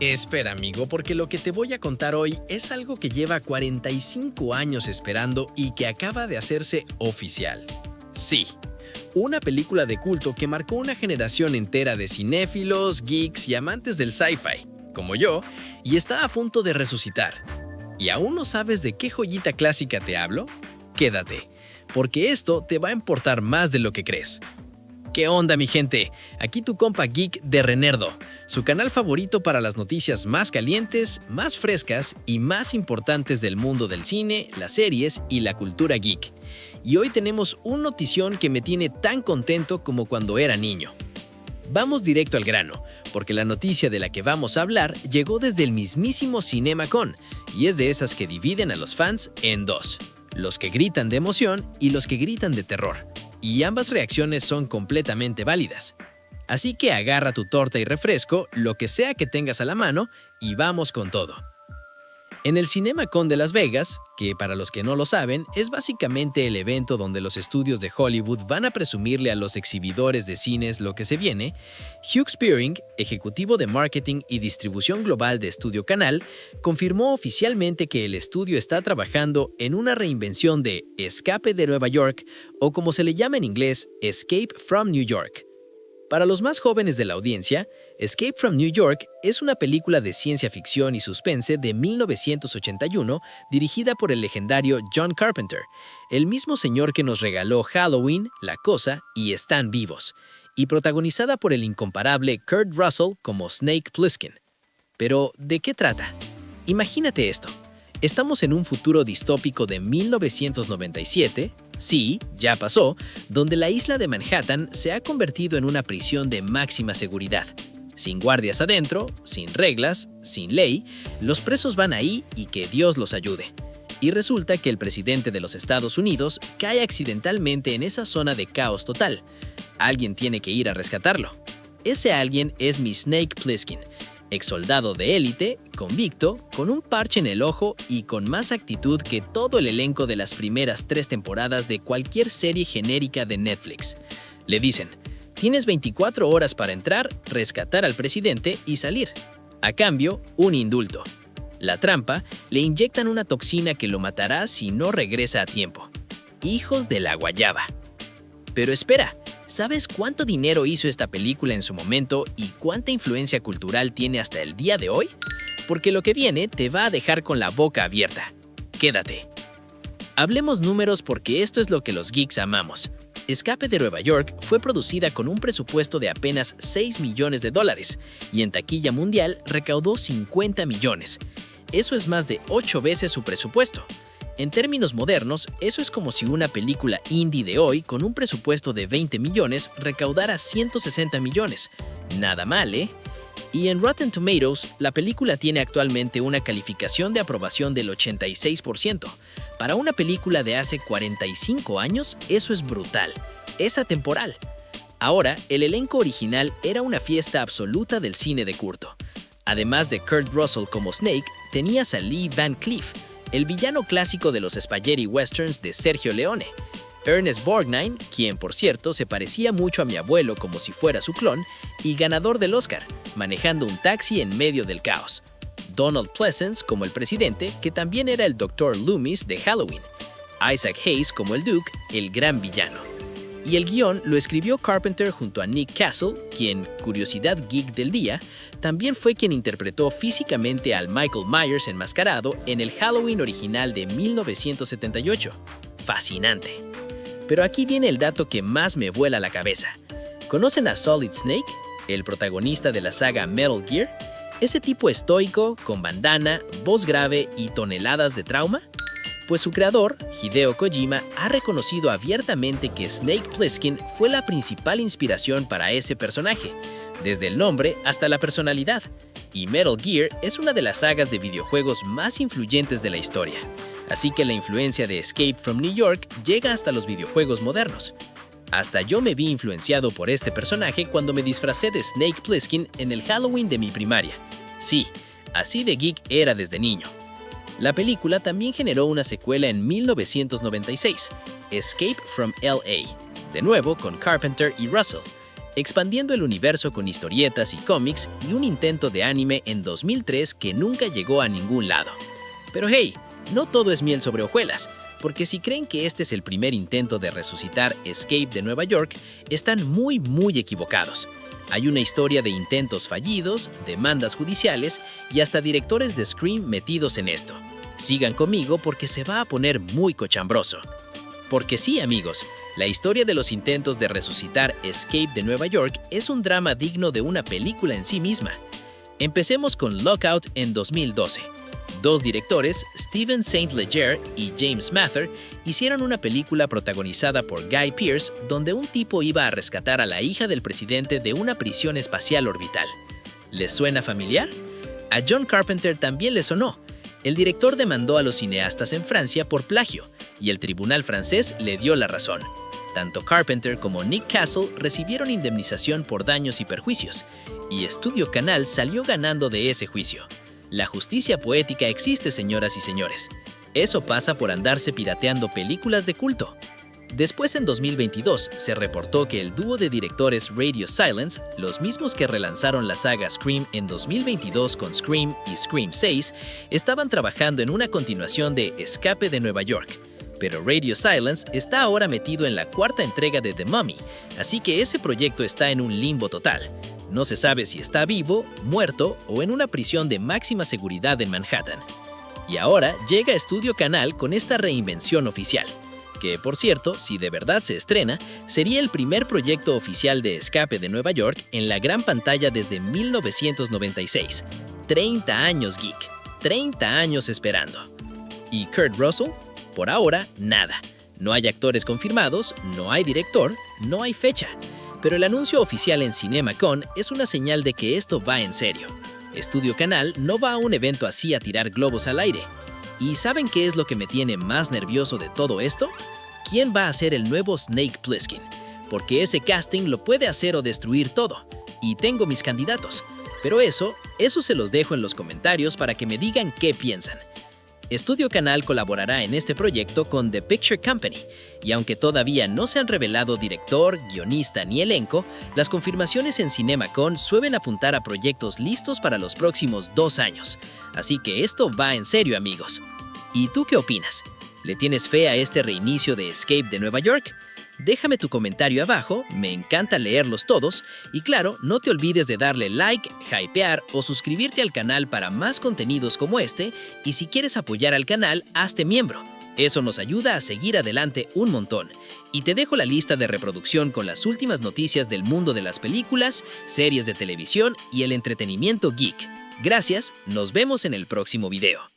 Espera, amigo, porque lo que te voy a contar hoy es algo que lleva 45 años esperando y que acaba de hacerse oficial. Sí, una película de culto que marcó una generación entera de cinéfilos, geeks y amantes del sci-fi, como yo, y está a punto de resucitar. ¿Y aún no sabes de qué joyita clásica te hablo? Quédate, porque esto te va a importar más de lo que crees. ¿Qué onda, mi gente? Aquí tu compa geek de Renerdo, su canal favorito para las noticias más calientes, más frescas y más importantes del mundo del cine, las series y la cultura geek. Y hoy tenemos un notición que me tiene tan contento como cuando era niño. Vamos directo al grano, porque la noticia de la que vamos a hablar llegó desde el mismísimo CinemaCon, y es de esas que dividen a los fans en dos: los que gritan de emoción y los que gritan de terror. Y ambas reacciones son completamente válidas. Así que agarra tu torta y refresco, lo que sea que tengas a la mano, y vamos con todo. En el CinemaCon de Las Vegas, que para los que no lo saben, es básicamente el evento donde los estudios de Hollywood van a presumirle a los exhibidores de cines lo que se viene, Hugh Spearing, ejecutivo de marketing y distribución global de Studio Canal, confirmó oficialmente que el estudio está trabajando en una reinvención de Escape de Nueva York, o como se le llama en inglés, Escape from New York. Para los más jóvenes de la audiencia, Escape from New York es una película de ciencia ficción y suspense de 1981 dirigida por el legendario John Carpenter, el mismo señor que nos regaló Halloween, La Cosa y Están Vivos, y protagonizada por el incomparable Kurt Russell como Snake Plissken. Pero, ¿de qué trata? Imagínate esto. Estamos en un futuro distópico de 1997, sí, ya pasó, donde la isla de Manhattan se ha convertido en una prisión de máxima seguridad. Sin guardias adentro, sin reglas, sin ley, los presos van ahí y que Dios los ayude. Y resulta que el presidente de los Estados Unidos cae accidentalmente en esa zona de caos total. Alguien tiene que ir a rescatarlo. Ese alguien es mi Snake Plissken, exsoldado de élite, convicto, con un parche en el ojo y con más actitud que todo el elenco de las primeras 3 temporadas de cualquier serie genérica de Netflix. Le dicen: tienes 24 horas para entrar, rescatar al presidente y salir. A cambio, un indulto. La trampa: le inyectan una toxina que lo matará si no regresa a tiempo. Hijos de la guayaba. Pero espera, ¿sabes cuánto dinero hizo esta película en su momento y cuánta influencia cultural tiene hasta el día de hoy? Porque lo que viene te va a dejar con la boca abierta. Quédate. Hablemos números, porque esto es lo que los geeks amamos. Escape de Nueva York fue producida con un presupuesto de apenas $6 millones y en taquilla mundial recaudó 50 millones. Eso es más de 8 veces su presupuesto. En términos modernos, eso es como si una película indie de hoy con un presupuesto de 20 millones recaudara 160 millones. Nada mal, ¿eh? Y en Rotten Tomatoes, la película tiene actualmente una calificación de aprobación del 86%. Para una película de hace 45 años, eso es brutal. Es atemporal. Ahora, el elenco original era una fiesta absoluta del cine de culto. Además de Kurt Russell como Snake, tenías a Lee Van Cleef, el villano clásico de los spaghetti westerns de Sergio Leone; Ernest Borgnine, quien por cierto se parecía mucho a mi abuelo como si fuera su clon, y ganador del Oscar, manejando un taxi en medio del caos; Donald Pleasence como el presidente, que también era el Dr. Loomis de Halloween; Isaac Hayes como el Duke, el gran villano. Y el guión lo escribió Carpenter junto a Nick Castle, quien, curiosidad geek del día, también fue quien interpretó físicamente al Michael Myers enmascarado en el Halloween original de 1978. Fascinante. Pero aquí viene el dato que más me vuela la cabeza. ¿Conocen a Solid Snake, el protagonista de la saga Metal Gear? Ese tipo estoico, con bandana, voz grave y toneladas de trauma. Pues su creador, Hideo Kojima, ha reconocido abiertamente que Snake Plissken fue la principal inspiración para ese personaje, desde el nombre hasta la personalidad. Y Metal Gear es una de las sagas de videojuegos más influyentes de la historia. Así que la influencia de Escape from New York llega hasta los videojuegos modernos. Hasta yo me vi influenciado por este personaje cuando me disfracé de Snake Plissken en el Halloween de mi primaria. Sí, así de geek era desde niño. La película también generó una secuela en 1996, Escape from LA, de nuevo con Carpenter y Russell. expandiendo el universo con historietas y cómics y un intento de anime en 2003 que nunca llegó a ningún lado. Pero hey, no todo es miel sobre hojuelas, porque si creen que este es el primer intento de resucitar Escape de Nueva York, están muy equivocados. Hay una historia de intentos fallidos, demandas judiciales y hasta directores de Scream metidos en esto. Sigan conmigo porque se va a poner muy cochambroso. Porque sí, amigos, la historia de los intentos de resucitar Escape de Nueva York es un drama digno de una película en sí misma. Empecemos con Lockout en 2012. Dos directores, Steven St. Leger y James Mather, hicieron una película protagonizada por Guy Pearce donde un tipo iba a rescatar a la hija del presidente de una prisión espacial orbital. ¿Les suena familiar? A John Carpenter también le sonó. El director demandó a los cineastas en Francia por plagio, y el tribunal francés le dio la razón. Tanto Carpenter como Nick Castle recibieron indemnización por daños y perjuicios, y Estudio Canal salió ganando de ese juicio. La justicia poética existe, señoras y señores. Eso pasa por andarse pirateando películas de culto. Después, en 2022, se reportó que el dúo de directores Radio Silence, los mismos que relanzaron la saga Scream en 2022 con Scream y Scream 6, estaban trabajando en una continuación de Escape de Nueva York. Pero Radio Silence está ahora metido en la cuarta entrega de The Mummy, así que ese proyecto está en un limbo total. No se sabe si está vivo, muerto o en una prisión de máxima seguridad en Manhattan. Y ahora llega Estudio Canal con esta reinvención oficial, que, por cierto, si de verdad se estrena, sería el primer proyecto oficial de Escape de Nueva York en la gran pantalla desde 1996. 30 años, geek. 30 años esperando. ¿Y Kurt Russell? Por ahora, nada. No hay actores confirmados, no hay director, no hay fecha. Pero el anuncio oficial en CinemaCon es una señal de que esto va en serio. Estudio Canal no va a un evento así a tirar globos al aire. ¿Y saben qué es lo que me tiene más nervioso de todo esto? ¿Quién va a ser el nuevo Snake Plissken? Porque ese casting lo puede hacer o destruir todo. Y tengo mis candidatos. Pero eso se los dejo en los comentarios para que me digan qué piensan. Estudio Canal colaborará en este proyecto con The Picture Company, y aunque todavía no se han revelado director, guionista ni elenco, las confirmaciones en CinemaCon suelen apuntar a proyectos listos para los próximos 2 años. Así que esto va en serio, amigos. ¿Y tú qué opinas? ¿Le tienes fe a este reinicio de Escape de Nueva York? Déjame tu comentario abajo, me encanta leerlos todos, y claro, no te olvides de darle like, hypear o suscribirte al canal para más contenidos como este, y si quieres apoyar al canal, hazte miembro. Eso nos ayuda a seguir adelante un montón. Y te dejo la lista de reproducción con las últimas noticias del mundo de las películas, series de televisión y el entretenimiento geek. Gracias, nos vemos en el próximo video.